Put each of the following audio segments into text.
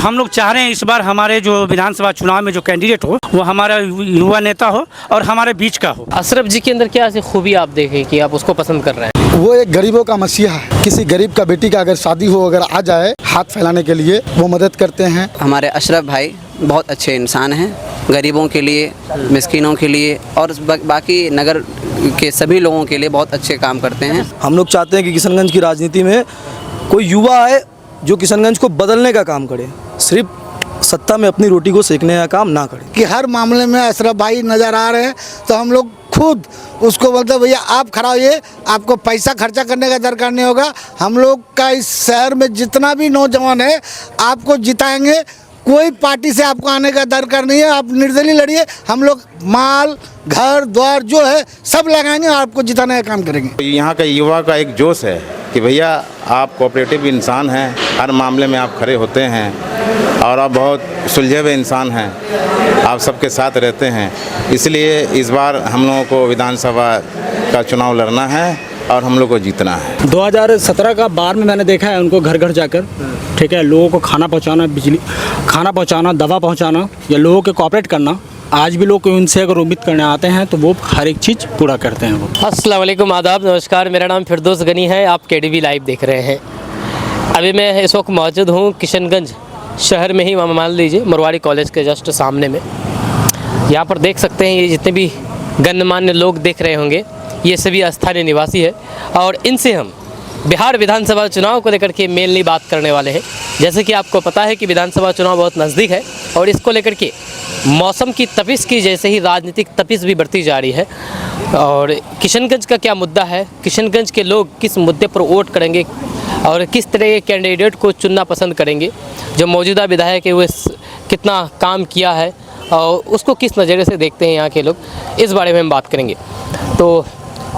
हम लोग चाह रहे हैं इस बार हमारे जो विधानसभा चुनाव में जो कैंडिडेट हो वो हमारा युवा नेता हो और हमारे बीच का हो। अशरफ जी के अंदर क्या ऐसी खूबी आप देखें कि आप उसको पसंद कर रहे हैं? वो एक गरीबों का मसीहा है। किसी गरीब का बेटी का अगर शादी हो, अगर आ जाए हाथ फैलाने के लिए वो मदद करते हैं। हमारे अशरफ भाई बहुत अच्छे इंसान हैं, गरीबों के लिए, मिस्किनों के लिए और बाकी नगर के सभी लोगों के लिए बहुत अच्छे काम करते हैं। हम लोग चाहते हैं कि किशनगंज की राजनीति में कोई युवा आए जो किशनगंज को बदलने का काम करे, सिर्फ सत्ता में अपनी रोटी को सेकने का काम ना करे। कि हर मामले में अशरफ भाई नज़र आ रहे हैं तो हम लोग खुद उसको बोलते भैया आप खड़ा होइए, आपको पैसा खर्चा करने का दरकार नहीं होगा। हम लोग का इस शहर में जितना भी नौजवान है आपको जिताएंगे, कोई पार्टी से आपको आने का दरकार नहीं है। आप निर्दलीय लड़िए, हम लोग माल घर द्वार जो है सब लगाएंगे और आपको जिताने का काम करेंगे। यहाँ का युवा का एक जोश है कि भैया आप कोऑपरेटिव इंसान हैं, हर मामले में आप खड़े होते हैं और आप बहुत सुलझे हुए इंसान हैं, आप सबके साथ रहते हैं। इसलिए इस बार हम लोगों को विधानसभा का चुनाव लड़ना है और हम लोग को जीतना है। 2017 का बार में मैंने देखा है उनको घर घर जाकर, ठीक है, लोगों को खाना पहुंचाना, बिजली खाना पहुंचाना, दवा पहुंचाना या लोगों के कोऑपरेट करना। आज भी लोग उनसे अगर उम्मीद करने आते हैं तो वो हर एक चीज़ पूरा करते हैं। वो अस्सलाम वालेकुम, आदाब, नमस्कार। मेरा नाम फिरदौस गनी है, आप केडीवी लाइव देख रहे हैं। अभी मैं इस वक्त मौजूद हूँ किशनगंज शहर में ही, मान लीजिए मरवाड़ी कॉलेज के जस्ट सामने में। यहाँ पर देख सकते हैं ये जितने भी गणमान्य लोग देख रहे होंगे ये सभी स्थानीय निवासी है और इनसे हम बिहार विधानसभा चुनाव को लेकर के मेनली बात करने वाले हैं। जैसे कि आपको पता है कि विधानसभा चुनाव बहुत नज़दीक है और इसको लेकर के मौसम की तपिश की जैसे ही राजनीतिक तपिश भी बढ़ती जा रही है। और किशनगंज का क्या मुद्दा है, किशनगंज के लोग किस मुद्दे पर वोट करेंगे और किस तरह के कैंडिडेट को चुनना पसंद करेंगे, जो मौजूदा विधायक है वो कितना काम किया है और उसको किस नज़रिए से देखते हैं यहाँ के लोग, इस बारे में हम बात करेंगे। तो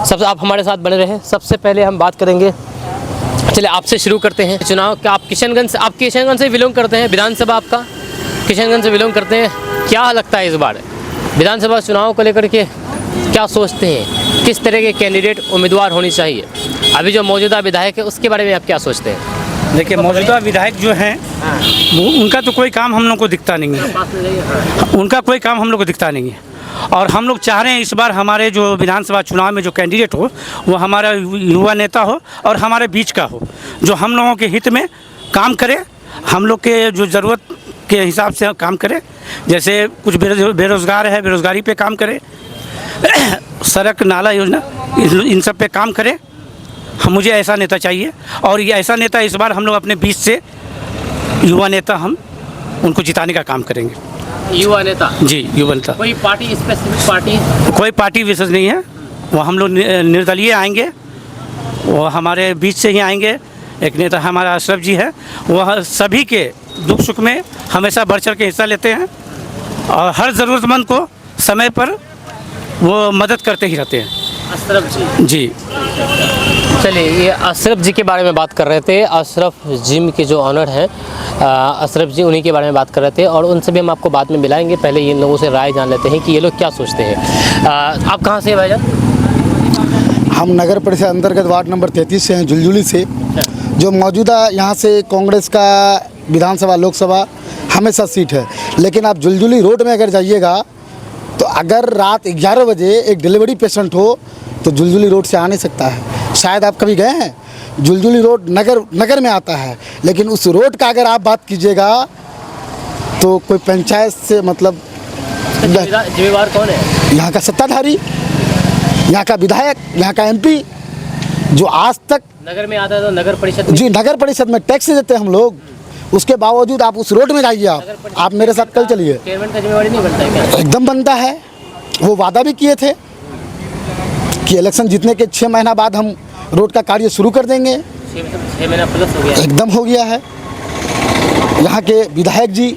सबसे आप हमारे साथ बने रहें। सबसे पहले हम बात करेंगे, चलिए आपसे शुरू करते हैं। चुनाव क्या आप किशनगंज से बिलोंग करते हैं? विधानसभा आपका किशनगंज से बिलोंग करते हैं। क्या लगता है इस बार विधानसभा चुनाव को लेकर के क्या सोचते हैं, किस तरह के कैंडिडेट उम्मीदवार होनी चाहिए? अभी जो मौजूदा विधायक है उसके बारे में आप क्या सोचते हैं? देखिए मौजूदा विधायक जो हैं वो उनका तो कोई काम हम लोग को दिखता नहीं है, उनका कोई काम हम लोग को दिखता नहीं है। और हम लोग चाह रहे हैं इस बार हमारे जो विधानसभा चुनाव में जो कैंडिडेट हो वो हमारा युवा नेता हो और हमारे बीच का हो, जो हम लोगों के हित में काम करे, हम लोग के जो ज़रूरत के हिसाब से काम करे। जैसे कुछ बेरोज़गार है, बेरोज़गारी पे काम करे, सड़क नाला योजना इन सब पे काम करे। मुझे ऐसा नेता चाहिए और ये ऐसा नेता इस बार हम लोग अपने बीच से युवा नेता हम उनको जिताने का काम करेंगे। युवा नेता जी, युवा नेता। कोई पार्टी, स्पेसिफिक पार्टी? कोई पार्टी विशेष नहीं है, वो हम लोग निर्दलीय आएंगे, वो हमारे बीच से ही आएंगे। एक नेता हमारा अशरफ जी है, वह सभी के दुख सुख में हमेशा बढ़ चढ़ के हिस्सा लेते हैं और हर ज़रूरतमंद को समय पर वो मदद करते ही रहते हैं। अशरफ जी जी। चलिए, ये अशरफ जी के बारे में बात कर रहे थे। अशरफ जिम के जो ऑनर हैं अशरफ जी, उन्हीं के बारे में बात कर रहे थे और उनसे भी हम आपको बाद में मिलाएंगे। पहले इन लोगों से राय जान लेते हैं कि ये लोग क्या सोचते हैं। आप कहाँ से हैं भाईजान? हम नगर परिषद अंतर्गत वार्ड नंबर 33 से हैं, जुलजुली से। जो मौजूदा यहाँ से कांग्रेस का विधानसभा लोकसभा हमेशा सीट है, लेकिन आप जुलजुली रोड में अगर जाइएगा तो अगर रात 11 बजे एक डिलीवरी पेशेंट हो तो जुलजुली रोड से आ नहीं सकता है। शायद आप कभी गए हैं, जुलजुली रोड नगर में आता है, लेकिन उस रोड का अगर आप बात कीजिएगा तो कोई पंचायत से मतलब जिम्मेवार कौन है? यहाँ का सत्ताधारी, यहाँ का विधायक, यहाँ का MP, जो आज तक नगर में आता है तो नगर परिषद में? जी, नगर परिषद में टैक्स देते हैं हम लोग, उसके बावजूद आप उस रोड में जाइए। आप मेरे साथ कल चलिए। चेयरमैन का जिम्मेवारी नहीं बनता है क्या? एकदम बनता है। वो वादा भी किए थे कि इलेक्शन जीतने के 6 महीना बाद हम रोड का कार्य शुरू कर देंगे। 6 महीना प्लस हो गया, एकदम हो गया है। यहाँ के विधायक जी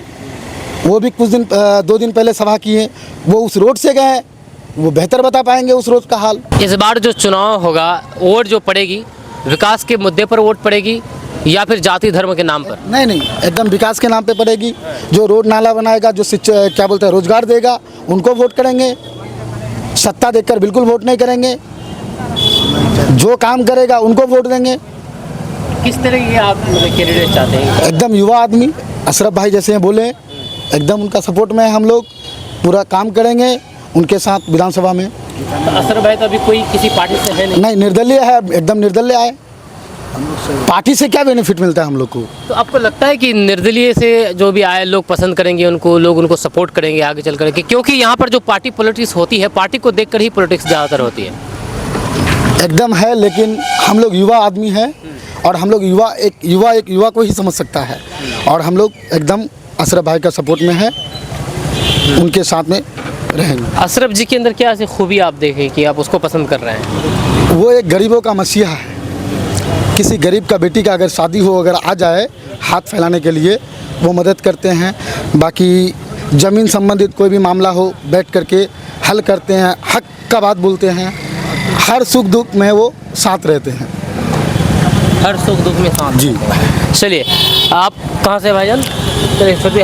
वो भी कुछ दिन 2 दिन पहले सभा किए, वो उस रोड से गए, वो बेहतर बता पाएंगे उस रोड का हाल। इस बार जो चुनाव होगा वोट जो पड़ेगी विकास के मुद्दे पर वोट पड़ेगी या फिर जाति धर्म के नाम पर? नहीं, एकदम विकास के नाम पे पड़ेगी। जो रोड नाला बनाएगा, जो क्या बोलते हैं रोजगार देगा, उनको वोट करेंगे। सत्ता देखकर बिल्कुल वोट नहीं करेंगे। जो काम करेगा उनको वोट देंगे। किस तरह की आप कैंडिडेट चाहते हैं? एकदम युवा आदमी, अशरफ भाई जैसे हैं बोले, एकदम उनका सपोर्ट में हम लोग पूरा काम करेंगे उनके साथ विधानसभा में। तो अशरफ भाई तो अभी कोई किसी पार्टी से है नहीं। नहीं, निर्दलीय है, एकदम निर्दलीय आए। पार्टी से क्या बेनिफिट मिलता है हम लोग को? तो आपको लगता है कि निर्दलीय से जो भी आए लोग पसंद करेंगे उनको, लोग उनको सपोर्ट करेंगे आगे चल करके? क्योंकि यहाँ पर जो पार्टी पॉलिटिक्स होती है, पार्टी को देखकर ही पॉलिटिक्स ज़्यादातर होती है। एकदम है, लेकिन हम लोग युवा आदमी हैं और हम लोग युवा को ही समझ सकता है, और हम लोग एकदम अशरफ भाई का सपोर्ट में है, उनके साथ में रहेंगे। अशरफ जी के अंदर क्या ऐसी खूबी आप देखें कि आप उसको पसंद कर रहे हैं? वो एक गरीबों का मसीहा है। किसी गरीब का बेटी का अगर शादी हो, अगर आ जाए हाथ फैलाने के लिए वो मदद करते हैं। बाकी ज़मीन संबंधित कोई भी मामला हो, बैठ करके हल करते हैं, हक का बात बोलते हैं, हर सुख दुख में वो साथ रहते हैं। हर सुख दुख में साथ जी। चलिए, आप कहाँ से भाईजान? चलिए फिर भी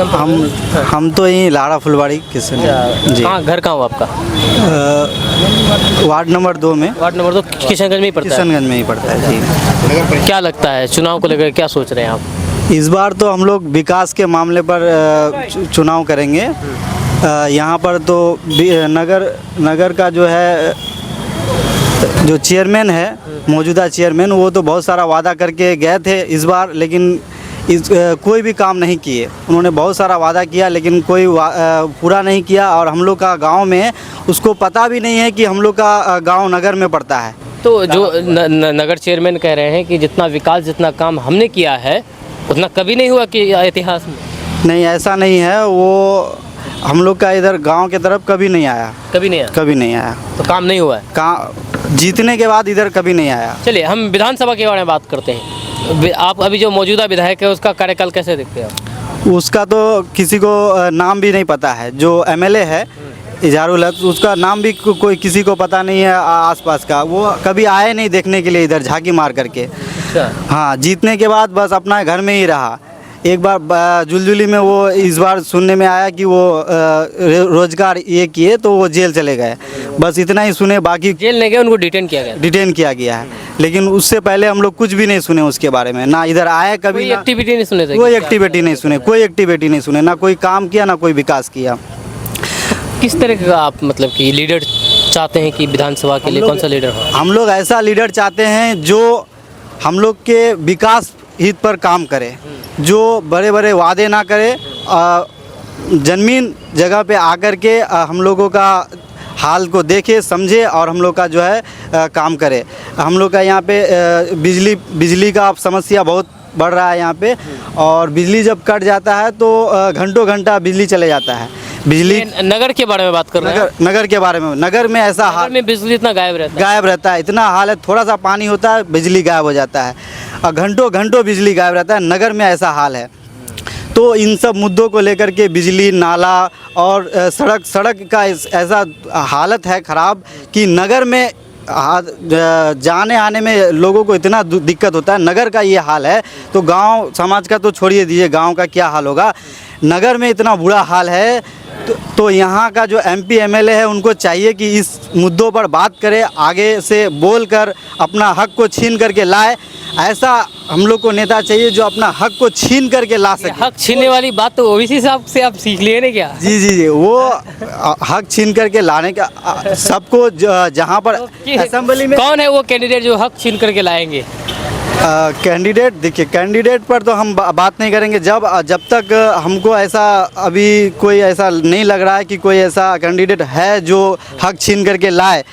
हम तो यहीं लाड़ा फुलवाड़ी किशन जी। कहाँ घर कहाँ हो आपका? वार्ड नंबर 2 में। वार्ड नंबर 2 किशनगंज में ही पड़ता है। किशनगंज में ही पड़ता है जी। क्या लगता है चुनाव को लेकर क्या सोच रहे हैं आप? इस बार तो हम लोग विकास के मामले पर चुनाव करेंगे। यहाँ पर तो नगर का जो है, जो चेयरमैन है, मौजूदा चेयरमैन, वो तो बहुत सारा वादा करके गए थे इस बार, लेकिन कोई भी काम नहीं किए। उन्होंने बहुत सारा वादा किया लेकिन कोई पूरा नहीं किया, और हम लोग का गांव में उसको पता भी नहीं है कि हम लोग का गांव नगर में पड़ता है। तो जो नगर चेयरमैन कह रहे हैं कि जितना विकास, जितना काम हमने किया है उतना कभी नहीं हुआ कि इतिहास में? नहीं, ऐसा नहीं है। वो हम लोग का इधर गांव के तरफ कभी नहीं आया। कभी नहीं आया? कभी नहीं आया। तो काम नहीं हुआ है? जीतने के बाद इधर कभी नहीं आया। चलिए हम विधानसभा के बारे में बात करते हैं। आप अभी जो मौजूदा विधायक है उसका कार्यकाल कैसे देखते हैं? उसका तो किसी को नाम भी नहीं पता है। जो एमएलए है इजहारुल हक, उसका नाम भी कोई किसी को पता नहीं है आसपास का। वो कभी आए नहीं देखने के लिए इधर, झांकी मार करके। हाँ, जीतने के बाद बस अपना घर में ही रहा। एक बार जुलजुली में वो इस बार सुनने में आया कि वो रोजगार ये किए तो वो जेल चले गए, बस इतना ही सुने। बाकी जेल नहीं गए, उनको डिटेन किया गया है, लेकिन उससे पहले हम लोग कुछ भी नहीं सुने उसके बारे में। ना इधर आए कभी, कोई एक्टिविटी नहीं सुने थे? कोई एक्टिविटी नहीं सुने, ना कोई काम किया, ना कोई विकास किया। किस तरह का आप मतलब कि लीडर चाहते हैं कि विधानसभा के लिए कौन सा लीडर हो? हम लोग ऐसा लीडर चाहते हैं जो हम लोग के विकास हित पर काम करे, जो बड़े बड़े वादे ना करे, जमीन जगह पे आकर के हम लोगों का हाल को देखे, समझे और हम लोग का जो है काम करे। हम लोग का यहाँ पे बिजली का समस्या बहुत बढ़ रहा है यहाँ पे, और बिजली जब कट जाता है तो घंटों घंटा बिजली चले जाता है। बिजली नगर के बारे में बात कर रहे हैं? नगर के बारे में, नगर में ऐसा हाल में बिजली इतना गायब रहता है, इतना हाल है, थोड़ा सा पानी होता है बिजली गायब हो जाता है, और घंटों घंटों बिजली गायब रहता है। नगर में ऐसा हाल है। तो इन सब मुद्दों को लेकर के बिजली, नाला और सड़क का ऐसा हालत है ख़राब कि नगर में जाने आने में लोगों को इतना दिक्कत होता है। नगर का ये हाल है तो गांव समाज का तो छोड़िए दीजिए, गांव का क्या हाल होगा। नगर में इतना बुरा हाल है तो यहाँ का जो एमपी एमएलए है उनको चाहिए कि इस मुद्दों पर बात करें, आगे से बोलकर अपना हक को छीन करके लाए। ऐसा हम लोग को नेता चाहिए जो अपना हक को छीन करके ला सके। हक छीनने वाली बात तो ओबीसी साहब से आप सीख लिए ना क्या? जी, वो हक छीन करके लाने का सबको जहाँ पर असेंबली में कौन है वो कैंडिडेट जो हक छीन करके लाएंगे? कैंडिडेट देखिए, कैंडिडेट पर तो हम बात नहीं करेंगे जब तक हमको ऐसा अभी कोई ऐसा नहीं लग रहा है कि कोई ऐसा कैंडिडेट है जो हक छीन करके लाए।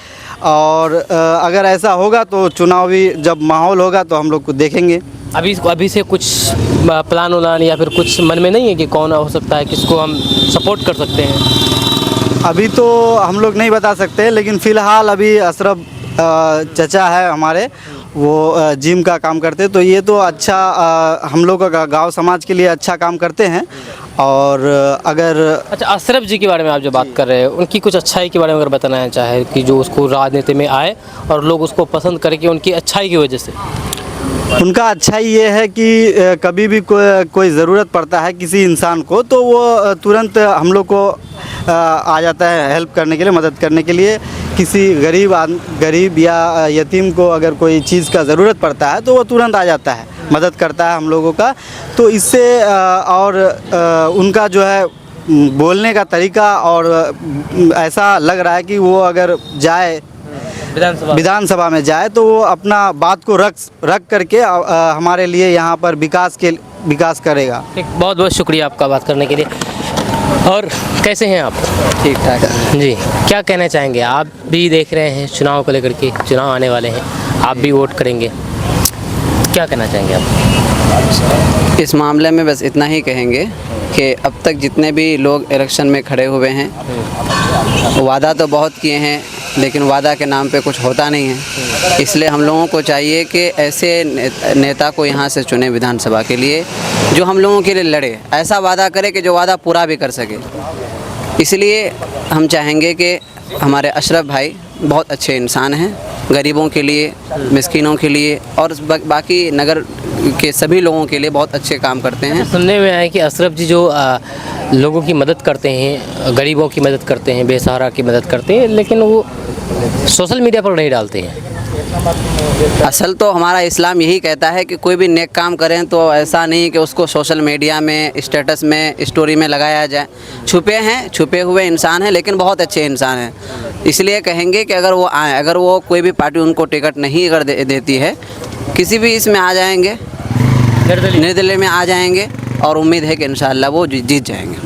और अगर ऐसा होगा तो चुनावी जब माहौल होगा तो हम लोग को देखेंगे। अभी से कुछ प्लान उलान या फिर कुछ मन में नहीं है कि कौन हो सकता है, किसको हम सपोर्ट कर सकते हैं? अभी तो हम लोग नहीं बता सकते, लेकिन फ़िलहाल अभी अशरफ चचा है हमारे, वो जिम का काम करते, तो ये तो अच्छा हम लोग का गांव समाज के लिए अच्छा काम करते हैं। और अगर अच्छा, अशरफ जी के बारे में आप जो बात कर रहे हैं, उनकी कुछ अच्छाई के बारे में अगर बताना चाहे कि जो उसको राजनीति में आए और लोग उसको पसंद करें कि उनकी अच्छाई की वजह से? उनका अच्छाई ये है कि कभी भी कोई ज़रूरत पड़ता है किसी इंसान को तो वो तुरंत हम लोग को आ जाता है हेल्प करने के लिए, मदद करने के लिए। किसी गरीब या यतीम को अगर कोई चीज़ का ज़रूरत पड़ता है तो वो तुरंत आ जाता है। मदद करता है हम लोगों का। तो इससे उनका जो है बोलने का तरीका और ऐसा लग रहा है कि वो अगर जाए विधानसभा में जाए तो वो अपना बात को रख करके हमारे लिए यहाँ पर विकास करेगा। बहुत बहुत शुक्रिया आपका बात करने के लिए। और कैसे हैं आप? ठीक ठाक है। जी, क्या कहना चाहेंगे? आप भी देख रहे हैं चुनाव को लेकर के, चुनाव आने वाले हैं, आप भी वोट करेंगे, क्या कहना चाहेंगे आप? इस मामले में बस इतना ही कहेंगे कि अब तक जितने भी लोग इलेक्शन में खड़े हुए हैं वादा तो बहुत किए हैं, लेकिन वादा के नाम पे कुछ होता नहीं है। इसलिए हम लोगों को चाहिए कि ऐसे नेता को यहाँ से चुने विधानसभा के लिए जो हम लोगों के लिए लड़े, ऐसा वादा करे कि जो वादा पूरा भी कर सके। इसलिए हम चाहेंगे कि हमारे अशरफ भाई बहुत अच्छे इंसान हैं, गरीबों के लिए, मिस्किनों के लिए और बाकी नगर के सभी लोगों के लिए बहुत अच्छे काम करते हैं। सुनने में आया कि अशरफ जी जो लोगों की मदद करते हैं, गरीबों की मदद करते हैं, बेसहारा की मदद करते हैं, लेकिन वो सोशल मीडिया पर नहीं डालते हैं। असल तो हमारा इस्लाम यही कहता है कि कोई भी नेक काम करें तो ऐसा नहीं कि उसको सोशल मीडिया में, स्टेटस में, स्टोरी में लगाया जाए। छुपे हुए इंसान हैं, लेकिन बहुत अच्छे इंसान हैं। इसलिए कहेंगे कि अगर वो आए, अगर वो कोई भी पार्टी उनको टिकट नहीं अगर देती है, किसी भी इसमें आ जाएंगे, निर्दलीय में आ जाएंगे और उम्मीद है कि इंशाअल्लाह वो जीत जाएंगे।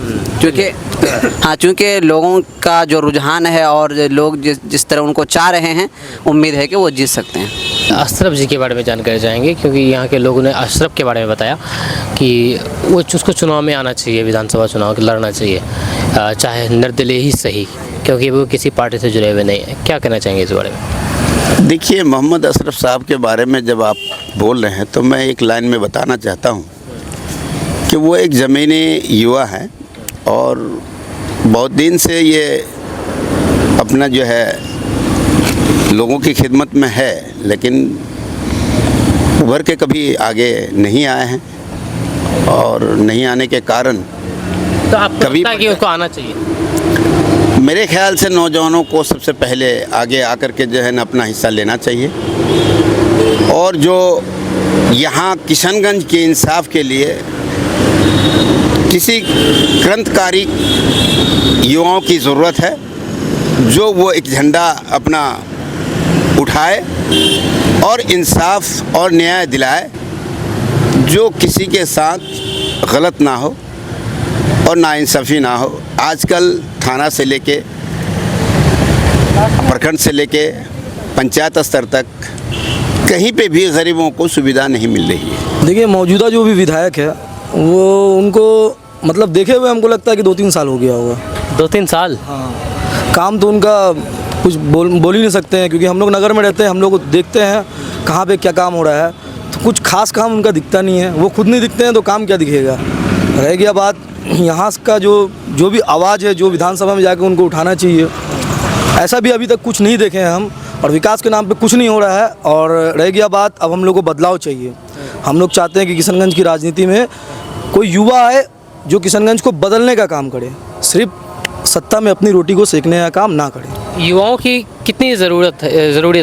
चूँकि लोगों का जो रुझान है और लोग जिस तरह उनको चाह रहे हैं, उम्मीद है कि वो जीत सकते हैं। अशरफ जी के बारे में जानकारी चाहेंगे, क्योंकि यहाँ के लोगों ने अशरफ के बारे में बताया कि वो उसको चुनाव में आना चाहिए, विधानसभा चुनाव लड़ना चाहिए, चाहे निर्दलीय ही सही, क्योंकि वो किसी पार्टी से जुड़े हुए नहीं हैं। क्या कहना चाहेंगे इस बारे में? देखिए, मोहम्मद अशरफ साहब के बारे में जब आप बोल रहे हैं तो मैं एक लाइन में बताना चाहता हूँ कि वो एक ज़मीनी युवा है और बहुत दिन से ये अपना जो है लोगों की खिदमत में है, लेकिन उभर के कभी आगे नहीं आए हैं और नहीं आने के कारण तो आपको लगता है कि उसको आना चाहिए? मेरे ख्याल से नौजवानों को सबसे पहले आगे आकर के जो है ना अपना हिस्सा लेना चाहिए और जो यहाँ किशनगंज के इंसाफ के लिए किसी क्रांतिकारी युवाओं की ज़रूरत है जो वो एक झंडा अपना उठाए और इंसाफ और न्याय दिलाए, जो किसी के साथ गलत ना हो और नाइंसाफ़ी ना हो। आजकल थाना से लेके प्रखंड से लेके पंचायत स्तर तक कहीं पे भी गरीबों को सुविधा नहीं मिल रही है। देखिए, मौजूदा जो भी विधायक है वो उनको मतलब देखे हुए हमको लगता है कि 2-3 साल हो गया होगा। 2-3 साल? हाँ, काम तो उनका कुछ बोल ही नहीं सकते हैं, क्योंकि हम लोग नगर में रहते हैं, हम लोग देखते हैं कहाँ पे क्या काम हो रहा है, तो कुछ खास काम उनका दिखता नहीं है। वो खुद नहीं दिखते हैं तो काम क्या दिखेगा। रह गया बात यहाँ का जो भी आवाज़ है, जो विधानसभा में जाकर उनको उठाना चाहिए, ऐसा भी अभी तक कुछ नहीं देखे हैं हम, और विकास के नाम पे कुछ नहीं हो रहा है। और रह गया बात, अब हम लोग को बदलाव चाहिए। हम लोग चाहते हैं कि किशनगंज की राजनीति में कोई युवा आए जो किशनगंज को बदलने का काम करे, सिर्फ सत्ता में अपनी रोटी को सेकने का काम ना करे। युवाओं की कितनी ज़रूरत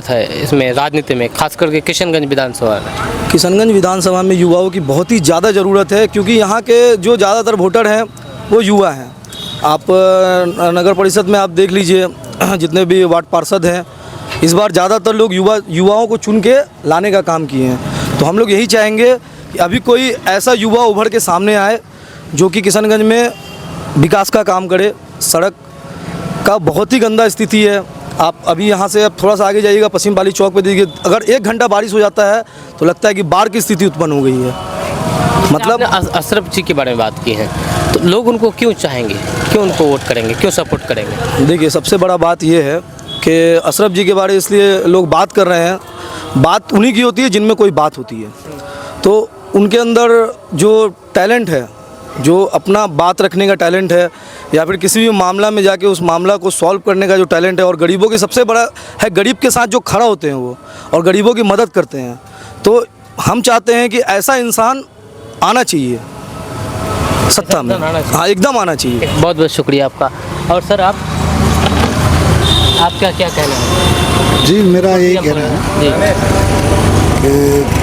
है इसमें, राजनीति में, खास करके किशनगंज विधानसभा में? किशनगंज विधानसभा में युवाओं की बहुत ही ज़्यादा ज़रूरत है, क्योंकि यहाँ के जो ज़्यादातर वोटर हैं वो युवा हैं। आप नगर परिषद में आप देख लीजिए, जितने भी वार्ड पार्षद हैं, इस बार ज़्यादातर लोग युवाओं को चुन के लाने का काम किए हैं। तो हम लोग यही चाहेंगे कि अभी कोई ऐसा युवा उभर के सामने आए जो कि किशनगंज में विकास का काम करे। सड़क का बहुत ही गंदा स्थिति है। आप अभी यहाँ से अब थोड़ा सा आगे जाइएगा, पश्चिम वाली चौक पे देखिए, अगर 1 घंटा बारिश हो जाता है तो लगता है कि बाढ़ की स्थिति उत्पन्न हो गई है। मतलब अशरफ जी के बारे में बात की है, तो लोग उनको क्यों चाहेंगे, क्यों उनको वोट करेंगे, क्यों सपोर्ट करेंगे? देखिए, सबसे बड़ा बात ये है कि अशरफ जी के बारे में इसलिए लोग बात कर रहे हैं, बात उन्हीं की होती है जिनमें कोई बात होती है। तो उनके अंदर जो टैलेंट है, जो अपना बात रखने का टैलेंट है, या फिर किसी भी मामला में जाके उस मामला को सॉल्व करने का जो टैलेंट है, और गरीबों की सबसे बड़ा है, गरीब के साथ जो खड़ा होते हैं वो, और गरीबों की मदद करते हैं। तो हम चाहते हैं कि ऐसा इंसान आना चाहिए सत्ता में। हाँ, एकदम आना चाहिए। बहुत बहुत शुक्रिया आपका। और सर, आपका क्या कहना है? जी, मेरा यही कहना है जी, कि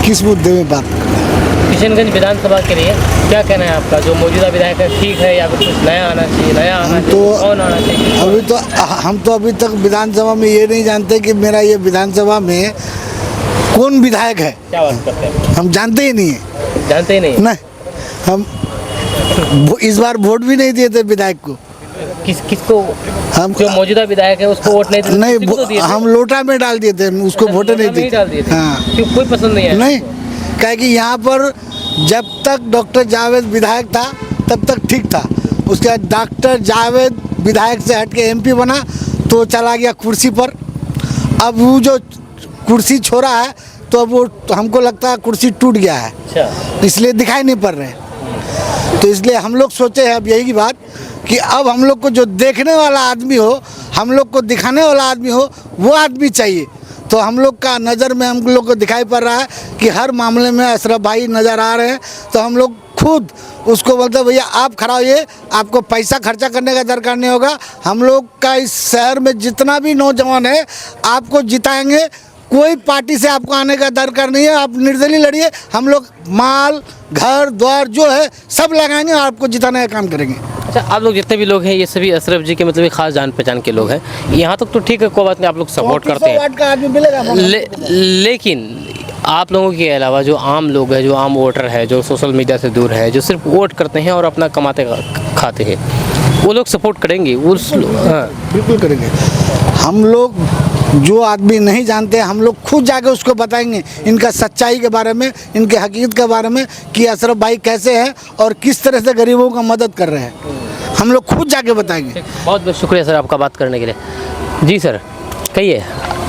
किस मुद्दे में बात करना है। किशनगंज विधानसभा के लिए क्या कहना है आपका? जो मौजूदा विधायक है ठीक है या फिर कुछ नया आना चाहिए? नया आना चाहिए तो कौन आना चाहिए? हम तो अभी तक विधानसभा में ये नहीं जानते कि मेरा ये विधानसभा में कौन विधायक है। क्या बात करते हैं? हम जानते ही नहीं है। जानते ही नहीं? नहीं, हम इस बार वोट भी नहीं दिए थे विधायक को। किसको? हम जो मौजूदा विधायक है उसको वोट नहीं दिए? नहीं, किसी को तो दिए थे? हम लोटा में डाल दिए थे, उसको वोट नहीं नहीं डाल दिए दिए। थे? हाँ, क्यों, कोई पसंद नहीं है? नहीं, क्या कि यहाँ पर जब तक डॉक्टर जावेद विधायक था तब तक ठीक था। उसके बाद डॉक्टर जावेद विधायक से हट के एमपी बना तो चला गया कुर्सी पर। अब वो जो कुर्सी छोड़ा है तो अब वो हमको लगता है कुर्सी टूट गया है, अच्छा। इसलिए दिखाई नहीं पड़ रहे हैं। तो इसलिए हम लोग सोचे हैं अब यही की बात कि अब हम लोग को जो देखने वाला आदमी हो, हम लोग को दिखाने वाला आदमी हो, वो आदमी चाहिए। तो हम लोग का नज़र में हम लोग को दिखाई पड़ रहा है कि हर मामले में अशरफ भाई नज़र आ रहे हैं। तो हम लोग खुद उसको बोलते भैया आप खड़ा होइए, आपको पैसा खर्चा करने का दरकार नहीं होगा। हम लोग का इस शहर में जितना भी नौजवान है आपको जिताएंगे, कोई पार्टी से आपको आने का दरकार नहीं है। आप निर्दलीय लड़िए, हम लोग माल घर द्वार जो है सब लगाएंगे और आपको जिताने का काम करेंगे। अच्छा, आप लोग जितने भी लोग हैं ये सभी अशरफ जी के मतलब एक खास जान पहचान के लोग हैं। यहाँ तक तो ठीक है, कोई बात नहीं, आप लोग सपोर्ट करते हैं। का आदमी मिलेगा लेकिन आप लोगों के अलावा जो आम लोग हैं, जो आम वोटर है, जो सोशल मीडिया से दूर है, जो सिर्फ वोट करते हैं और अपना कमाते खाते हैं, वो लोग सपोर्ट करेंगे? हाँ, बिल्कुल करेंगे। हम लोग जो आदमी नहीं जानते हम लोग खुद जाके उसको बताएंगे इनका सच्चाई के बारे में, इनके हकीकत के बारे में कि अशरफ भाई कैसे हैं और किस तरह से गरीबों का मदद कर रहे हैं। हम लोग खुद जाके बताएंगे। बहुत बहुत शुक्रिया सर आपका बात करने के लिए। जी सर, कहिए,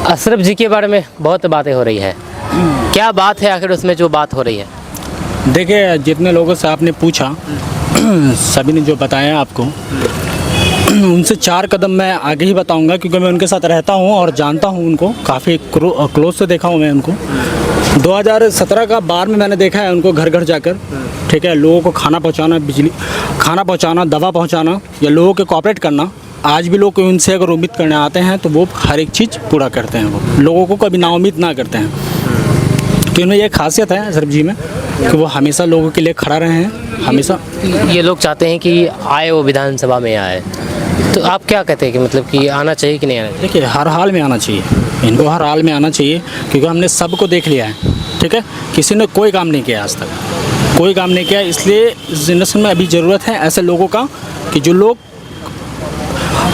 अशरफ जी के बारे में बहुत बातें हो रही है, क्या बात है आखिर उसमें जो बात हो रही है? देखिए, जितने लोगों से आपने पूछा सभी ने जो बताया आपको, उनसे 4 कदम मैं आगे ही बताऊंगा क्योंकि मैं उनके साथ रहता हूं और जानता हूं उनको, काफ़ी क्लोज से देखा हूं मैं उनको। 2017 का बार में मैंने देखा है उनको घर घर जाकर, ठीक है, लोगों को खाना पहुंचाना, खाना पहुंचाना, दवा पहुंचाना या लोगों के कोऑपरेट करना। आज भी लोग कोई उनसे अगर उम्मीद करने आते हैं तो वो हर एक चीज़ पूरा करते हैं, वो लोगों को कभी नाउम्मीद ना करते हैं। तो इनमें ये खासियत है अशरफ जी में कि वो हमेशा लोगों के लिए खड़ा रहे हैं, हमेशा। ये लोग चाहते हैं कि आए, वो विधानसभा में आए, तो आप क्या कहते हैं कि मतलब कि आना चाहिए कि नहीं आना चाहिए? देखिए, हर हाल में आना चाहिए, इनको हर हाल में आना चाहिए क्योंकि हमने सबको देख लिया है, ठीक है। किसी ने कोई काम नहीं किया आज तक, कोई काम नहीं किया। इसलिए इस जनरेशन में अभी ज़रूरत है ऐसे लोगों का कि जो लोग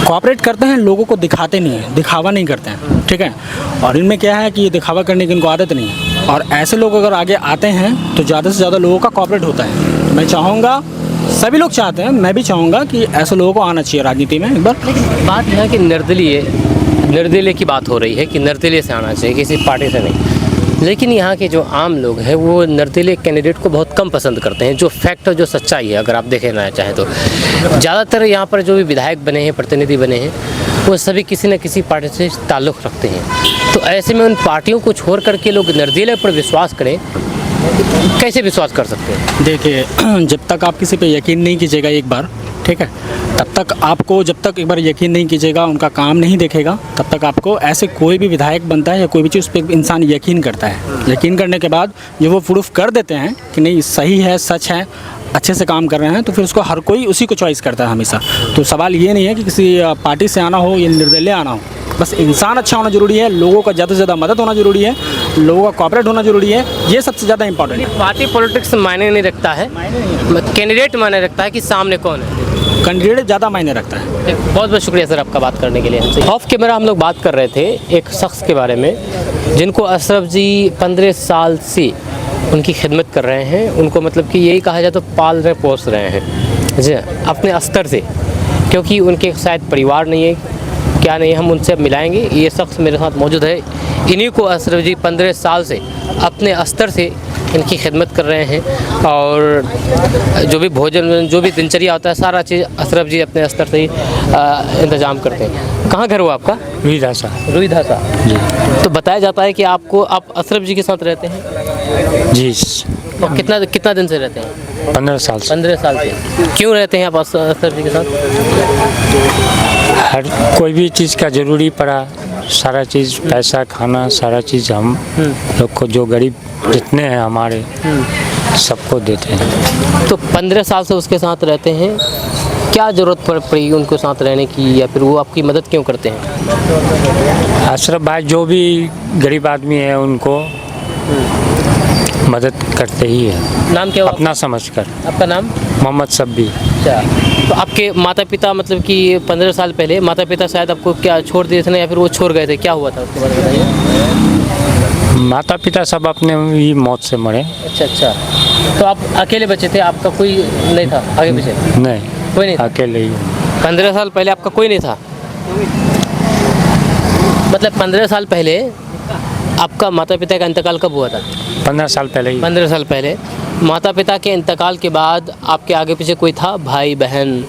कोऑपरेट करते हैं, लोगों को दिखाते नहीं हैं, दिखावा नहीं करते हैं, ठीक है। और इनमें क्या है कि ये दिखावा करने की इनको आदत नहीं है। और ऐसे लोग अगर आगे आते हैं तो ज़्यादा से ज़्यादा लोगों का कोऑपरेट होता है। मैं चाहूँगा, सभी लोग चाहते हैं, मैं भी चाहूँगा कि ऐसे लोगों को आना चाहिए राजनीति में एक बार। लेकिन बात यह है कि निर्दलीय की बात हो रही है कि निर्दलीय से आना चाहिए, किसी पार्टी से नहीं। लेकिन यहाँ के जो आम लोग हैं वो निर्दलीय कैंडिडेट को बहुत कम पसंद करते हैं। जो फैक्ट और जो सच्चाई है, अगर आप देखना चाहें तो ज़्यादातर यहाँ पर जो भी विधायक बने हैं, प्रतिनिधि बने हैं, वो सभी किसी न किसी पार्टी से ताल्लुक़ रखते हैं। तो ऐसे में उन पार्टियों को छोड़ करके लोग निर्दलीय पर विश्वास करें, कैसे विश्वास कर सकते हैं? देखिए, जब तक आप किसी पे यकीन नहीं कीजिएगा एक बार, ठीक है, तब तक आपको, जब तक एक बार यकीन नहीं कीजिएगा, उनका काम नहीं देखेगा, तब तक आपको ऐसे कोई भी विधायक बनता है या कोई भी चीज़ उस पर इंसान यकीन करता है। यकीन करने के बाद ये वो प्रूफ कर देते हैं कि नहीं सही है, सच है, अच्छे से काम कर रहे हैं, तो फिर उसको हर कोई उसी को चॉइस करता है हमेशा। तो सवाल ये नहीं है कि किसी पार्टी से आना हो या निर्दलीय आना हो, बस इंसान अच्छा होना ज़रूरी है, लोगों का ज़्यादा से ज़्यादा मदद होना ज़रूरी है, लोगों का कोऑपरेट होना ज़रूरी है, ये सबसे ज़्यादा इंपॉर्टेंट है। पार्टी पॉलिटिक्स मायने नहीं रखता है, कैंडिडेट मायने रखता है कि सामने कौन है। कैंडिडेट ज़्यादा मायने रखता है। बहुत बहुत शुक्रिया सर आपका बात करने के लिए हमसे। ऑफ कैमरा हम लोग बात कर रहे थे एक शख्स के बारे में जिनको अशरफ जी 15 साल से उनकी खिदमत कर रहे हैं। उनको मतलब कि यही कहा जाए तो पाल रहे, पोस रहे हैं जी अपने स्तर से, क्योंकि उनके शायद परिवार नहीं है, क्या नहीं है, हम उनसे अब मिलाएंगे। ये शख्स मेरे साथ मौजूद है, इन्हीं को अशरफ जी 15 साल से अपने स्तर से इनकी खिदमत कर रहे हैं और जो भी भोजन, जो भी दिनचर्या होता है, सारा चीज़ अशरफ जी अपने स्तर से ही इंतज़ाम करते हैं। कहाँ घर हुआ आपका? रुईधासा जी। तो बताया जाता है कि आप अशरफ जी के साथ रहते हैं जी। तो कितना दिन से रहते हैं? 15 साल से। 15 साल से। क्यों रहते हैं आप अशरफ जी के साथ? हर कोई भी चीज़ का ज़रूरी पड़ा, सारा चीज़, पैसा, खाना, सारा चीज़ हम लोग को, जो गरीब जितने हैं हमारे, सबको देते हैं। तो 15 साल से उसके साथ रहते हैं, क्या ज़रूरत पड़ी उनको साथ रहने की, या फिर वो आपकी मदद क्यों करते हैं? अशरफ भाई जो भी गरीब आदमी है उनको मदद करते ही है, नाम क्या हुआ अपना समझकर। आपका नाम? मोहम्मद सब्बी। अच्छा, तो आपके माता पिता मतलब कि 15 साल पहले माता पिता शायद आपको क्या छोड़ दिए थे ना, या फिर वो छोड़ गए थे, क्या हुआ था उसके बारे में बताइए। माता पिता सब अपने ही मौत से मरे। अच्छा अच्छा, तो आप अकेले बच्चे थे, आपका कोई नहीं था आगे पीछे? नहीं, कोई नहीं था? अकेले ही। 15 साल पहले आपका कोई नहीं था? मतलब 15 साल पहले आपका माता पिता का इंतकाल कब हुआ था? 15 साल पहले ही। 15 साल पहले माता पिता के इंतकाल के बाद आपके आगे पीछे कोई था, भाई बहन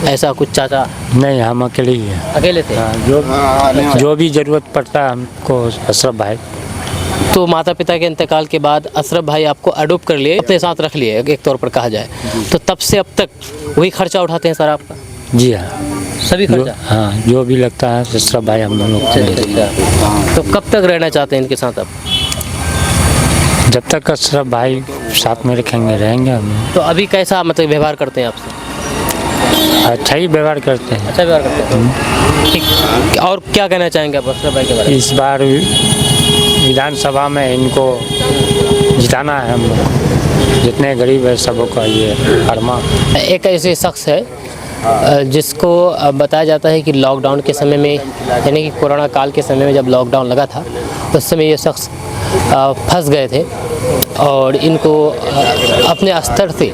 ऐसा कुछ, चाचा? नहीं, हम अकेले ही हैं। अकेले थे? हाँ, जो भी ज़रूरत पड़ता है हमको अशरफ भाई। तो माता पिता के इंतकाल के बाद अशरफ भाई आपको अडोप्ट कर लिए, अपने साथ रख लिए एक तौर पर कहा जाए, तो तब से अब तक वही खर्चा उठाते हैं सारा आपका? जी हाँ, सभी खर्चा? हाँ, जो भी लगता है अशरफ भाई हम लोग को देते हैं। तो कब तक रहना चाहते हैं इनके साथ आप? जब तक अशरफ भाई साथ में रखेंगे रहेंगे हम। तो अभी कैसा मतलब व्यवहार करते हैं आपसे? अच्छा ही व्यवहार करते हैं। अच्छा व्यवहार करते हैं, ठीक। और क्या कहना चाहेंगे आप अशरफ भाई के बारे में? इस बार विधानसभा में इनको जिताना है हम लोग, जितने गरीब है सबों का ये फरमा। एक ऐसे शख्स है जिसको बताया जाता है कि लॉकडाउन के समय में, यानी कि कोरोना काल के समय में जब लॉकडाउन लगा था, उस समय ये शख्स फंस गए थे और इनको अपने स्तर से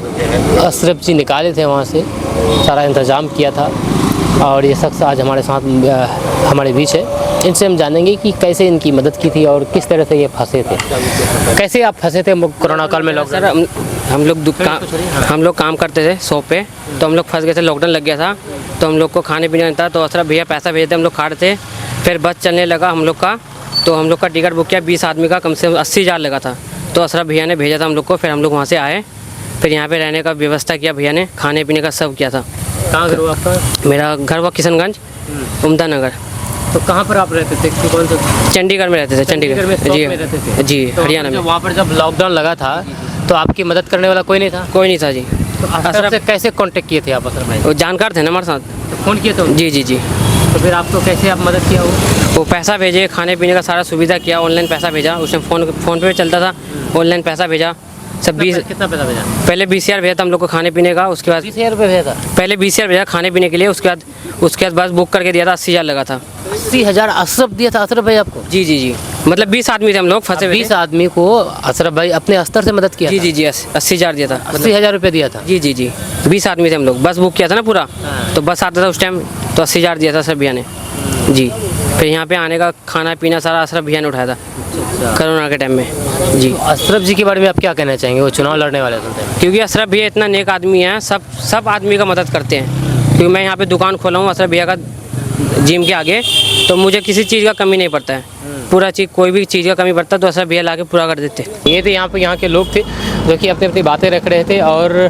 अशरफ जी निकाले थे वहाँ से, सारा इंतज़ाम किया था। और ये शख्स आज हमारे साथ हमारे बीच है, इनसे हम जानेंगे कि कैसे इनकी मदद की थी और किस तरह से ये फंसे थे। कैसे आप फंसे थे कोरोना काल में? सर हम लोग काम करते थे शॉप पे, तो हम लोग फंस गए थे, लॉकडाउन लग गया था, तो हम लोग को खाने पीने नहीं था, तो अशरफ भैया पैसा भेजते, हम लोग खा रहे थे। फिर बस चलने लगा हम लोग का, तो हम लोग का टिकट बुक किया, 20 आदमी का कम से कम 80,000 लगा था, तो अशरफ भैया ने भेजा था हम लोग को। फिर हम लोग वहाँ से आए, फिर यहाँ पे रहने का व्यवस्था किया भैया ने, खाने पीने का सब किया था। कहाँ घर हुआ आपका? मेरा घर हुआ किशनगंज, उम्दा नगर। तो कहाँ पर आप रहते थे? कौन सा? चंडीगढ़ में रहते थे। चंडीगढ़ में शॉप में रहते थे? जी, तो हरियाणा में। वहाँ पर जब लॉकडाउन लगा था तो आपकी मदद करने वाला कोई नहीं था? कोई नहीं था जी। तो अशरफ से कैसे कांटेक्ट किए थे आप अशरफ भाई? वो जानकार थे ना हमारे साथ, तो फ़ोन किए थे? जी जी जी। तो फिर आपको कैसे आप मदद किया? वो पैसा भेजे, खाने पीने का सारा सुविधा किया, ऑनलाइन पैसा भेजा, उसने फ़ोन पे चलता था, ऑनलाइन पैसा भेजा सब। 20 कितना पैसा भेजा? पहले 20,000 भेजा था हम लोग को खाने पीने का, उसके बाद 20,000 रुपये भेजा था? पहले 20,000 भेजा खाने पीने के लिए, उसके बाद बस बुक करके दिया था, 80,000 लगा था। 80,000 अशरफ दिया था अशरफ भाई आपको? जी जी जी, मतलब 20 आदमी थे हम लोग फंसे हुए। 20 आदमी को अशरफ भाई अपने स्तर से मदद किया? जी जी जी, 80,000 दिया था। 80,000 रुपये दिया था? जी जी जी, 20 आदमी थे हम लोग, बस बुक किया था ना पूरा, तो बस आता था उस टाइम, तो 80,000 दिया था अशरफ भैया ने जी। फिर यहाँ पे आने का खाना पीना सारा अशरफ भैया ने उठाया था कोरोना के टाइम में जी। अशरफ जी के बारे में आप क्या कहना चाहेंगे? वो चुनाव लड़ने वाले थे, क्योंकि अशरफ भैया इतना नेक आदमी है, सब आदमी का मदद करते हैं। क्योंकि मैं यहाँ पे दुकान खोला हूँ अशरफ भैया का जिम के आगे, तो मुझे किसी चीज़ का कमी नहीं पड़ता है, पूरा चीज़ कोई भी चीज़ का कमी पड़ता है तो अशरफ भैया ला के पूरा कर देते। ये थे यहाँ के लोग थे जो कि अपनी अपनी बातें रख रहे थे, और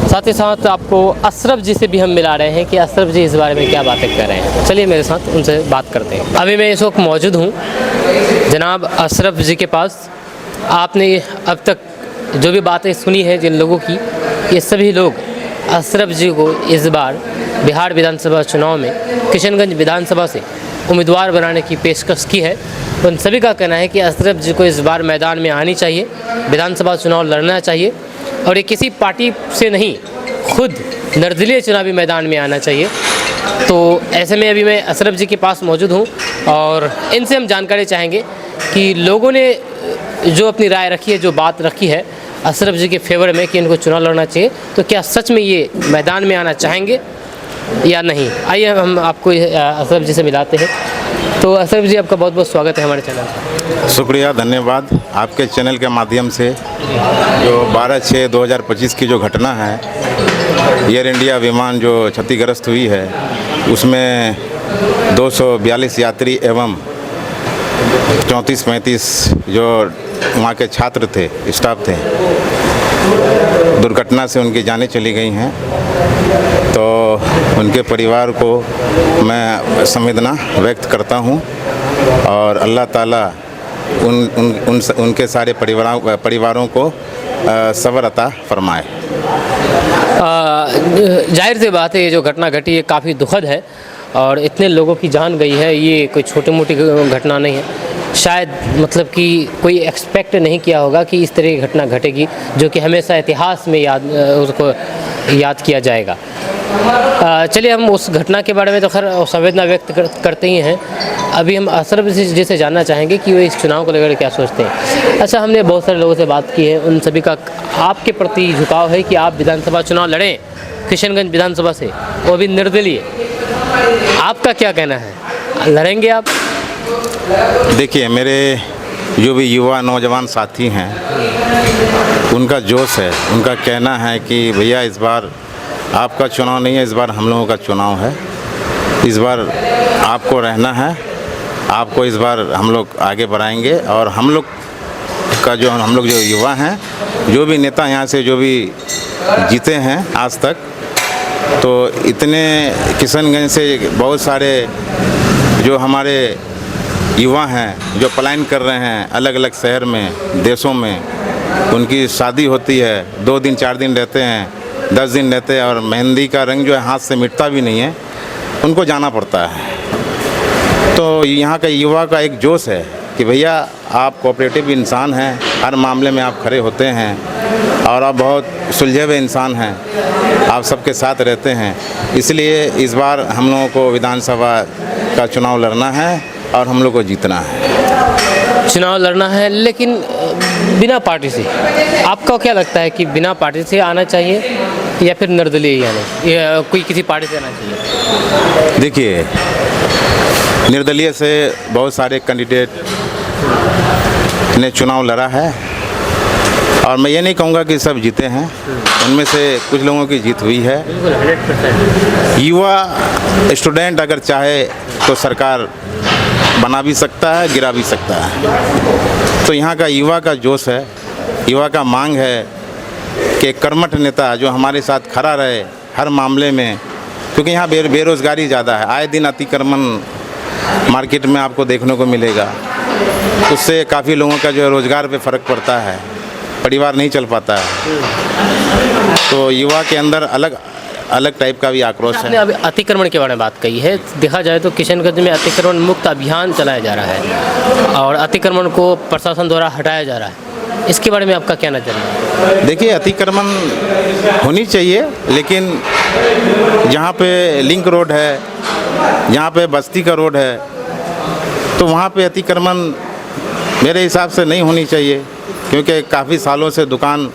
साथ ही साथ आपको अशरफ जी से भी हम मिला रहे हैं कि अशरफ जी इस बारे में क्या बातें कर रहे हैं। चलिए मेरे साथ उनसे बात करते हैं। अभी मैं इस वक्त मौजूद हूँ जनाब अशरफ जी के पास। आपने अब तक जो भी बातें सुनी है जिन लोगों की, ये सभी लोग अशरफ जी को इस बार बिहार विधानसभा चुनाव में किशनगंज विधानसभा से उम्मीदवार बनाने की पेशकश की है। उन सभी का कहना है कि अशरफ जी को इस बार मैदान में आनी चाहिए, विधानसभा चुनाव लड़ना चाहिए, और ये किसी पार्टी से नहीं, खुद निर्दलीय चुनावी मैदान में आना चाहिए। तो ऐसे में अभी मैं अशरफ जी के पास मौजूद हूँ और इनसे हम जानकारी चाहेंगे कि लोगों ने जो अपनी राय रखी है, जो बात रखी है अशरफ जी के फेवर में कि इनको चुनाव लड़ना चाहिए, तो क्या सच में ये मैदान में आना चाहेंगे या नहीं। आइए हम आपको अशरफ जी से मिलाते हैं। तो अशरफ जी, आपका बहुत बहुत स्वागत है हमारे चैनल पर। शुक्रिया, धन्यवाद। आपके चैनल के माध्यम से जो 12/6/2025 की जो घटना है, एयर इंडिया विमान जो क्षतिग्रस्त हुई है, उसमें 242 यात्री एवं 34-35 जो वहाँ के छात्र थे, स्टाफ थे, दुर्घटना से उनकी जानें चली गई हैं। तो उनके परिवार को मैं संवेदना व्यक्त करता हूँ और अल्लाह ताला उनके सारे परिवारों को सब्र अता फरमाए। जाहिर सी बात है ये जो घटना घटी है काफ़ी दुखद है और इतने लोगों की जान गई है, ये कोई छोटी मोटी घटना नहीं है। शायद मतलब कि कोई एक्सपेक्ट नहीं किया होगा कि इस तरह की घटना घटेगी जो कि हमेशा इतिहास में उसको याद किया जाएगा। चलिए हम उस घटना के बारे में तो खैर संवेदना व्यक्त करते ही हैं। अभी हम असर जी से जानना चाहेंगे कि वो इस चुनाव को लेकर क्या सोचते हैं। अच्छा, हमने बहुत सारे लोगों से बात की है, उन सभी का आपके प्रति झुकाव है कि आप विधानसभा चुनाव लड़ें किशनगंज विधानसभा से, वो भी निर्दलीय। आपका क्या कहना है, लड़ेंगे आप? देखिए, मेरे जो भी युवा नौजवान साथी हैं उनका जोश है, उनका कहना है कि भैया इस बार आपका चुनाव नहीं है, इस बार हम लोगों का चुनाव है, इस बार आपको रहना है, आपको इस बार हम लोग आगे बढ़ाएंगे। और हम लोग जो युवा हैं, जो भी नेता यहाँ से जो भी जीते हैं आज तक, तो इतने किशनगंज से बहुत सारे जो हमारे युवा हैं जो पलायन कर रहे हैं अलग अलग शहर में, देशों में, उनकी शादी होती है, 2 दिन 4 दिन रहते हैं, 10 दिन रहते हैं और मेहंदी का रंग जो है हाथ से मिटता भी नहीं है, उनको जाना पड़ता है। तो यहाँ का युवा का एक जोश है कि भैया आप कोऑपरेटिव इंसान हैं, हर मामले में आप खड़े होते हैं और आप बहुत सुलझे हुए इंसान हैं, आप सबके साथ रहते हैं। इसलिए इस बार हम लोगों को विधानसभा का चुनाव लड़ना है और हम लोग को जीतना है। चुनाव लड़ना है लेकिन बिना पार्टी से। आपको क्या लगता है कि बिना पार्टी से आना चाहिए या फिर निर्दलीय ही आना, या कोई किसी पार्टी से आना चाहिए? देखिए, निर्दलीय से बहुत सारे कैंडिडेट ने चुनाव लड़ा है और मैं ये नहीं कहूँगा कि सब जीते हैं, उनमें से कुछ लोगों की जीत हुई है। युवा स्टूडेंट अगर चाहे तो सरकार बना भी सकता है, गिरा भी सकता है। तो यहाँ का युवा का जोश है, युवा का मांग है कि कर्मठ नेता जो हमारे साथ खड़ा रहे हर मामले में, क्योंकि यहाँ बेरोज़गारी ज़्यादा है, आए दिन अतिक्रमण मार्केट में आपको देखने को मिलेगा, उससे काफ़ी लोगों का जो है रोज़गार पे फ़र्क पड़ता है, परिवार नहीं चल पाता है। तो युवा के अंदर अलग अलग टाइप का भी आक्रोश आपने है। अभी अतिक्रमण के बारे में बात कही है, देखा जाए तो किशनगंज में अतिक्रमण मुक्त अभियान चलाया जा रहा है और अतिक्रमण को प्रशासन द्वारा हटाया जा रहा है, इसके बारे में आपका क्या नज़र है? देखिए, अतिक्रमण होनी चाहिए, लेकिन जहाँ पे लिंक रोड है, जहाँ पे बस्ती का रोड है, तो वहाँ पे अतिक्रमण मेरे हिसाब से नहीं होनी चाहिए, क्योंकि काफ़ी सालों से दुकान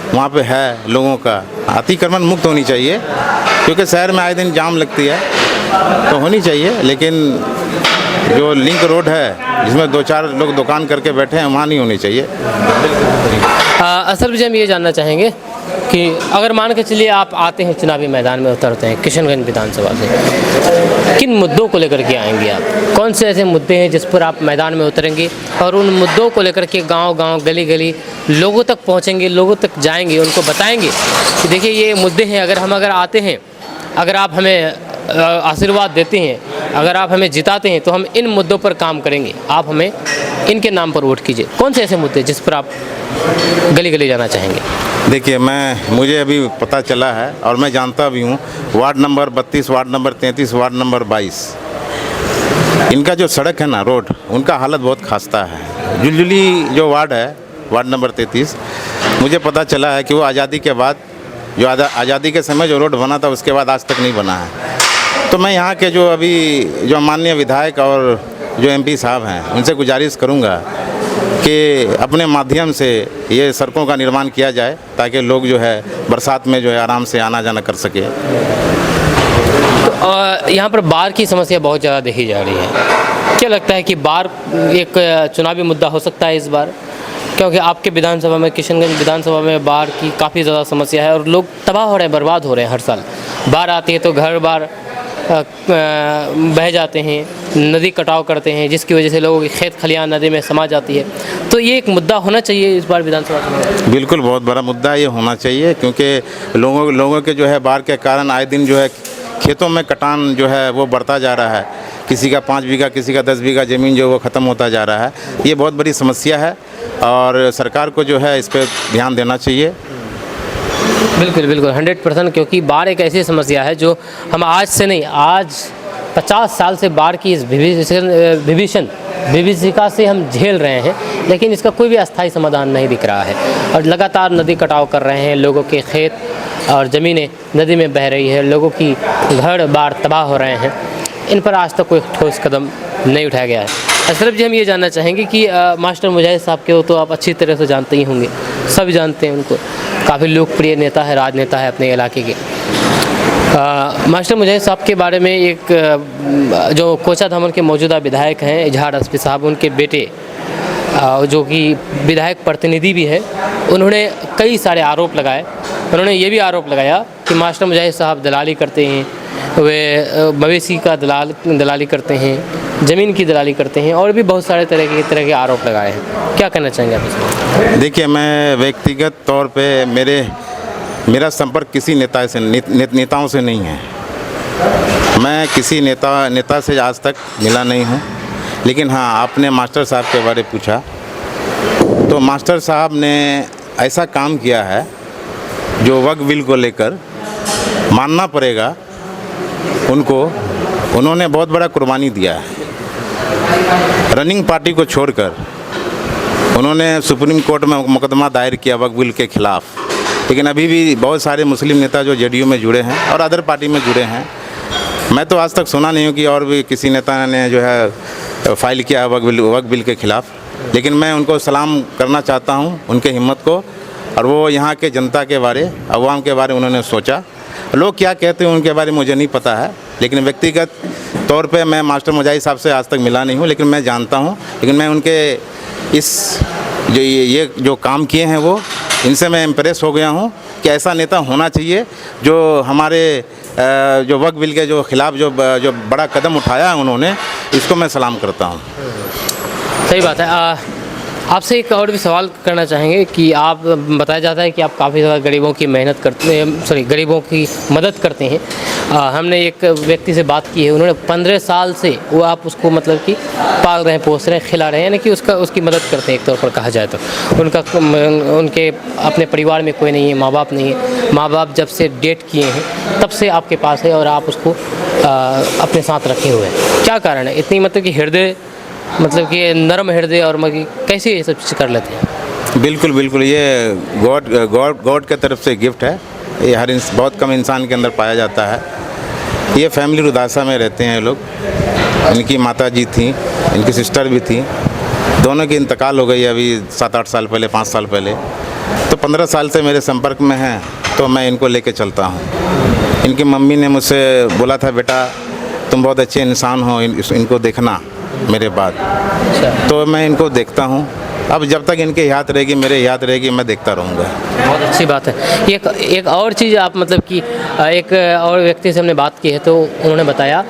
वहाँ पे है लोगों का। अतिक्रमण मुक्त होनी चाहिए, क्योंकि शहर में आए दिन जाम लगती है, तो होनी चाहिए। लेकिन जो लिंक रोड है जिसमें 2-4 लोग दुकान करके बैठे हैं, वहाँ नहीं होनी चाहिए। असल में हम ये जानना चाहेंगे कि अगर मान के चलिए आप आते हैं चुनावी मैदान में उतरते हैं किशनगंज विधानसभा से, किन मुद्दों को लेकर के आएंगे आप? कौन से ऐसे मुद्दे हैं जिस पर आप मैदान में उतरेंगे और उन मुद्दों को लेकर के गांव-गांव, गली-गली लोगों तक पहुंचेंगे, लोगों तक जाएंगे, उनको बताएंगे कि देखिए ये मुद्दे हैं, अगर आते हैं, अगर आप हमें आशीर्वाद देते हैं, अगर आप हमें जिताते हैं तो हम इन मुद्दों पर काम करेंगे, आप हमें इनके नाम पर वोट कीजिए। कौन से ऐसे मुद्दे जिस पर आप गली गली जाना चाहेंगे? देखिए, मुझे अभी पता चला है और मैं जानता भी हूँ, ward number 32, ward number 33, ward number 22, इनका जो सड़क है ना, रोड, उनका हालत बहुत खस्ता है। जुलजुली जो वार्ड है, वार्ड नंबर 33, मुझे पता चला है कि वो आज़ादी के बाद, जो आज़ादी के समय जो रोड बना था, उसके बाद आज तक नहीं बना है। तो मैं यहाँ के जो माननीय विधायक और जो MP साहब हैं, उनसे गुजारिश करूँगा कि अपने माध्यम से ये सड़कों का निर्माण किया जाए, ताकि लोग जो है बरसात में जो है आराम से आना जाना कर सके। यहाँ पर बाढ़ की समस्या बहुत ज़्यादा देखी जा रही है, क्या लगता है कि बाढ़ एक चुनावी मुद्दा हो सकता है इस बार? क्योंकि आपके विधानसभा में, किशनगंज विधानसभा में बाढ़ की काफ़ी ज़्यादा समस्या है और लोग तबाह हो रहे हैं, बर्बाद हो रहे हैं। हर साल बाढ़ आती है तो घर बार बह जाते हैं, नदी कटाव करते हैं, जिसकी वजह से लोगों की खेत खलियान नदी में समा जाती है। तो ये एक मुद्दा होना चाहिए इस बार विधानसभा में। बिल्कुल, बहुत बड़ा मुद्दा ये होना चाहिए, क्योंकि लोगों के जो है बाढ़ के कारण आए दिन जो है खेतों में कटान जो है वो बढ़ता जा रहा है। किसी का 5 बीघा, किसी का 10 बीघा ज़मीन जो वो ख़त्म होता जा रहा है। ये बहुत बड़ी समस्या है और सरकार को जो है इस पर ध्यान देना चाहिए। बिल्कुल बिल्कुल 100%, क्योंकि बाढ़ एक ऐसी समस्या है जो हम आज से नहीं, आज 50 साल से बाढ़ की इस विभीषिका से हम झेल रहे हैं, लेकिन इसका कोई भी अस्थायी समाधान नहीं दिख रहा है। और लगातार नदी कटाव कर रहे हैं, लोगों के खेत और ज़मीनें नदी में बह रही है, लोगों की घर बार तबाह हो रहे हैं। इन पर आज तक कोई ठोस कदम नहीं उठाया गया है। अशरफ जी, हम ये जानना चाहेंगे कि मास्टर मुजाहिद साहब के तो आप अच्छी तरह से जानते ही होंगे, सब जानते हैं उनको, काफ़ी लोकप्रिय नेता है, राजनेता है अपने इलाके के। मास्टर मुजाहिद साहब के बारे में एक जो कोचाधामन के मौजूदा विधायक हैं इजहार हस्बी साहब, उनके बेटे जो कि विधायक प्रतिनिधि भी है, उन्होंने कई सारे आरोप लगाए। उन्होंने ये भी आरोप लगाया कि मास्टर मुजाहिद साहब दलाली करते हैं, वे मवेशी का दलाली करते हैं, ज़मीन की दलाली करते हैं, और भी बहुत सारे तरह के आरोप लगाए हैं। क्या कहना चाहेंगे आप इसमें? देखिए, मैं व्यक्तिगत तौर पे मेरा संपर्क किसी नेताओं से नहीं है। मैं किसी नेता से आज तक मिला नहीं हूँ। लेकिन हाँ, आपने मास्टर साहब के बारे में पूछा, तो मास्टर साहब ने ऐसा काम किया है जो वक्फ बिल को लेकर मानना पड़ेगा उनको। उन्होंने बहुत बड़ा कुर्बानी दिया है। रनिंग पार्टी को छोड़कर उन्होंने सुप्रीम कोर्ट में मुकदमा दायर किया वक्फ बिल के ख़िलाफ़। लेकिन अभी भी बहुत सारे मुस्लिम नेता जो जेडीयू में जुड़े हैं और अदर पार्टी में जुड़े हैं, मैं तो आज तक सुना नहीं हूँ कि और भी किसी नेता ने जो है फाइल किया है वक्फ बिल के ख़िलाफ़। लेकिन मैं उनको सलाम करना चाहता हूँ, उनके हिम्मत को, और वो यहाँ के जनता के बारे, अवाम के बारे उन्होंने सोचा। लोग क्या कहते हैं उनके बारे में मुझे नहीं पता है, लेकिन व्यक्तिगत तौर पे मैं मास्टर मुजाहिद साहब से आज तक मिला नहीं हूँ, लेकिन मैं जानता हूँ। लेकिन मैं उनके इस ये जो काम किए हैं वो, इनसे मैं इम्प्रेस हो गया हूँ कि ऐसा नेता होना चाहिए जो हमारे जो वक्फ बिल के जो ख़िलाफ़ जो बड़ा कदम उठाया है उन्होंने, इसको मैं सलाम करता हूँ। सही बात है। आपसे एक और भी सवाल करना चाहेंगे कि आप, बताया जाता है कि आप काफ़ी ज़्यादा गरीबों की मेहनत करते हैं, गरीबों की मदद करते हैं। हमने एक व्यक्ति से बात की है, उन्होंने 15 साल से वो आप उसको मतलब कि पाल रहे हैं, पोस रहे हैं, खिला रहे हैं, यानी कि उसकी मदद करते हैं एक तौर पर कहा जाए तो। उनके अपने परिवार में कोई नहीं है, माँ बाप नहीं है। माँ बाप जब से डेट किए हैं तब से आपके पास है और आप उसको अपने साथ रखे हुए हैं। क्या कारण है इतनी मतलब कि हृदय, मतलब कि नरम हृदय, और कैसे ये सब चीज़ कर लेते हैं? बिल्कुल बिल्कुल, ये गॉड के तरफ से गिफ्ट है। ये बहुत कम इंसान के अंदर पाया जाता है। ये फैमिली रुदासा में रहते हैं लोग। इनकी माता जी थी, इनकी सिस्टर भी थी, दोनों की इंतकाल हो गई अभी 7-8 साल पहले, 5 साल पहले। तो 15 साल से मेरे संपर्क में हैं, तो मैं इनको लेके चलता हूँ। इनकी मम्मी ने मुझसे बोला था, बेटा तुम बहुत अच्छे इंसान हो, इनको देखना मेरे बाद। तो मैं इनको देखता हूँ। अब जब तक इनके याद रहेगी, मेरे याद रहेगी, मैं देखता रहूँगा। बहुत अच्छी बात है। एक और चीज़ आप मतलब कि एक और व्यक्ति से हमने बात की है, तो उन्होंने बताया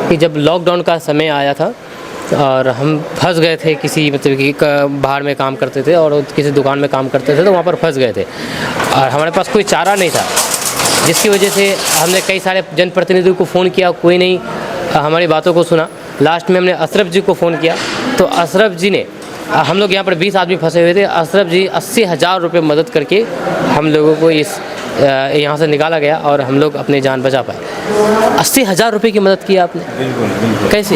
कि जब लॉकडाउन का समय आया था और हम फंस गए थे किसी, मतलब कि बाहर में काम करते थे और किसी दुकान में काम करते थे, तो वहाँ पर फंस गए थे और हमारे पास कोई चारा नहीं था, जिसकी वजह से हमने कई सारे जनप्रतिनिधियों को फ़ोन किया, कोई नहीं हमारी बातों को सुना। लास्ट में हमने अशरफ जी को फ़ोन किया, तो अशरफ जी ने, हम लोग यहाँ पर 20 आदमी फंसे हुए थे, अशरफ जी 80,000 रुपये मदद करके हम लोगों को इस यहाँ से निकाला गया और हम लोग अपनी जान बचा पाए। 80,000 रुपये की मदद की आपने? बिल्कुल। कैसे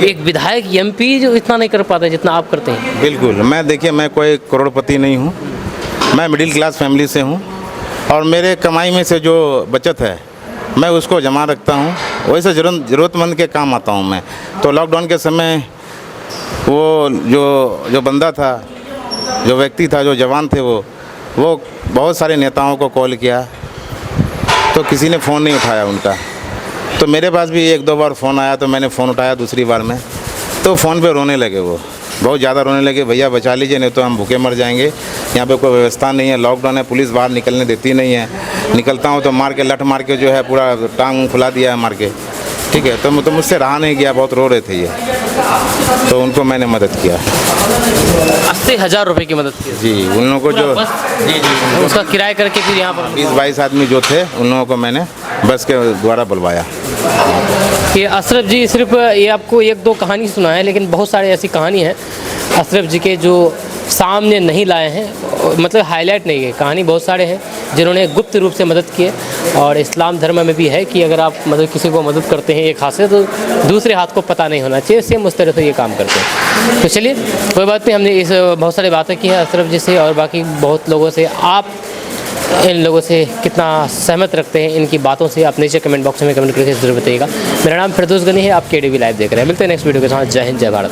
एक विधायक MP जो इतना नहीं कर पाते जितना आप करते हैं? बिल्कुल। मैं कोई करोड़पति नहीं हूँ, मैं मिडिल क्लास फैमिली से हूँ और मेरे कमाई में से जो बचत है मैं उसको जमा रखता हूँ। वैसे ज़रूरतमंद के काम आता हूँ मैं। तो लॉकडाउन के समय वो जो बंदा था, जो व्यक्ति था, जो जवान थे, वो बहुत सारे नेताओं को कॉल किया, तो किसी ने फ़ोन नहीं उठाया उनका। तो मेरे पास भी 1-2 बार फ़ोन आया, तो मैंने फ़ोन उठाया दूसरी बार में, तो फ़ोन पे रोने लगे, वो बहुत ज़्यादा रोने लगे, भैया बचा लीजिए नहीं तो हम भूखे मर जाएंगे, यहाँ पे कोई व्यवस्था नहीं है, लॉकडाउन है, पुलिस बाहर निकलने देती नहीं है, निकलता हूँ तो लठ मार के जो है पूरा टांग फुला दिया है मार के, ठीक है। तो मुझसे रहा नहीं गया, बहुत रो रहे थे ये, तो उनको मैंने मदद किया। 80,000 रुपये की मदद की? जी, उन लोगों को जो जी उसका किराया करके फिर यहाँ पर 20-22 आदमी जो थे, उन लोगों को मैंने बस के द्वारा बुलवाया। ये अशरफ जी सिर्फ ये आपको 1-2 कहानी सुना है, लेकिन बहुत सारी ऐसी कहानी है अशरफ जी के जो सामने नहीं लाए हैं, मतलब हाईलाइट नहीं है। कहानी बहुत सारे हैं जिन्होंने गुप्त रूप से मदद की है, और इस्लाम धर्म में भी है कि अगर आप मतलब किसी को मदद करते हैं एक हाथ से, तो दूसरे हाथ को पता नहीं होना चाहिए। सेम उस तरह से ये काम करते हैं। तो चलिए कोई बात नहीं, हमने इस बहुत सारी बातें की हैं अशरफ जी से और बाकी बहुत लोगों से। आप इन लोगों से कितना सहमत रखते हैं इनकी बातों से, आप नीचे कमेंट बॉक्स में कमेंट करके ज़रूर बताइएगा। मेरा नाम फिरदौस गनी है, आप KDV लाइव देख रहे हैं। मिलते हैं नेक्स्ट वीडियो के साथ। जय हिंद, जय भारत।